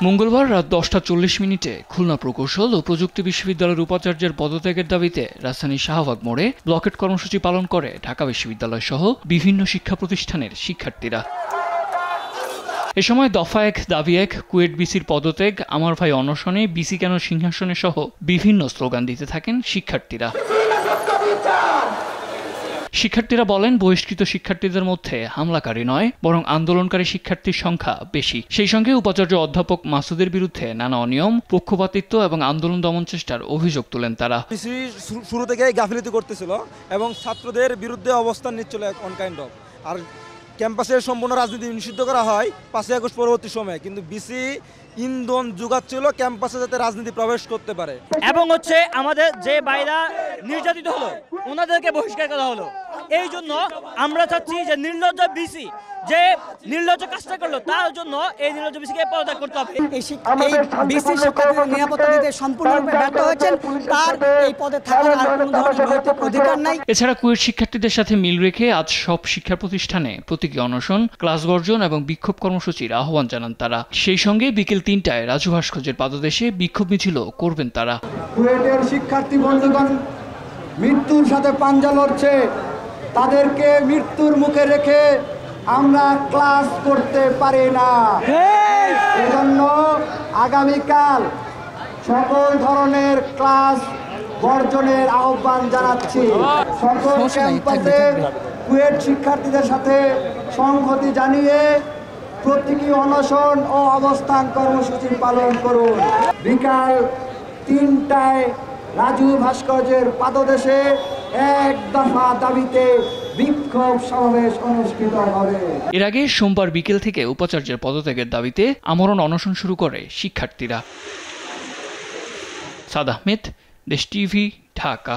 মঙ্গলবার রাত 10টা 40 মিনিটে খুলনা প্রকৌশল ও প্রযুক্তি বিশ্ববিদ্যালয়ের উপাচার্যের পদত্যাগের দাবিতে রাজধানীর শাহবাগ মোড়ে ব্লকেট কর্মসূচি পালন করে ঢাকা বিশ্ববিদ্যালয় সহ বিভিন্ন শিক্ষা প্রতিষ্ঠানের শিক্ষার্থীরা। এ সময় দফা ১ দাবি ১, কুয়েট বিসির পদত্যাগ, আমার ভাই অনশনে, বিসি কেন সিংহাসনে সহ বিভিন্ন স্লোগান দিতে থাকেন শিক্ষার্থীরা। শিক্ষার্থীরা বলেন, বহিষ্কৃত শিক্ষার্থীদের মধ্যে হামলাকারী নয়, বরং আন্দোলনকারী শিক্ষার্থীর সংখ্যা বেশি। সেই সঙ্গে উপাচার্য অধ্যাপক মাসুদের বিরুদ্ধে নানা অনিয়ম, পক্ষপাতিত্ব এবং আন্দোলন দমন চেষ্টার অভিযোগ তোলেন তারা। শুরু থেকেই গাফিলতি করতেছিল এবং ছাত্রদের বিরুদ্ধে অবস্থান নিচ্ছিল অন কাইন্ড অফ। আর ক্যাম্পাসের সম্পূর্ণ রাজনীতি নিষিদ্ধ করা হয় 5ই আগস্ট পরবর্তী সময়ে, কিন্তু বিসি ইন্ধন যোগাচ্ছিল ক্যাম্পাসে যাতে রাজনীতি প্রবেশ করতে পারে। এবং আমাদের যে বাইরা নির্যাতিত হলো ওনাদেরকে বহিষ্কার করা হলো। এই জন্য আমরা চাচ্ছি যে নির্লজ্জ বিসি যে নির্লজ্জ কাজটা করলো তার জন্য এই নির্লজ্জ বিসিকে পদত্যাগ করতে হবে। এই বিসি শিক্ষার্থীদের নিরাপত্তা দিতে সম্পূর্ণরূপে ব্যর্থ হয়েছেন, তার এই পদে থাকার আর কোনো ধরনের নৈতিক অধিকার নাই। এছাড়া কুয়েট শিক্ষার্থীদের সাথে মিল রেখে আজ সব শিক্ষা প্রতিষ্ঠানে প্রতীকী অনশন, ক্লাস বর্জন এবং বিক্ষোভ কর্মসূচির আহ্বান জানান তারা। সেই সঙ্গে বিকেল 3টায় রাজু ভাস্কর্যের পাদদেশে বিক্ষোভ মিছিলও করবেন তারা। কুয়েটের শিক্ষার্থী বন্ধুগণ মৃত্যুর সাথে পাঞ্জা লড়ছে, তাদেরকে মৃত্যুর মুখে রেখে আমরা ক্লাস করতে পারি না। এজন্য আগামীকাল সকল ধরনের ক্লাস বর্জনের আহ্বান জানাচ্ছি। সকল ক্যাম্পাসে কুয়েট শিক্ষার্থীদের সাথে সংহতি জানিয়ে প্রতীকী অনশন ও অবস্থান কর্মসূচি পালন করুন। বিকাল 3টায় রাজু ভাস্কর্যের পাদদেশে 1 দফা দাবিতে বিক্ষোভ সমাবেশ অনুষ্ঠিত হবে। এর আগে সোমবার বিকেল থেকে উপাচার্যের পদত্যাগের দাবিতে আমরণ অনশন শুরু করে শিক্ষার্থীরা। সাদ আহমেদ, দেশ টিভি, ঢাকা।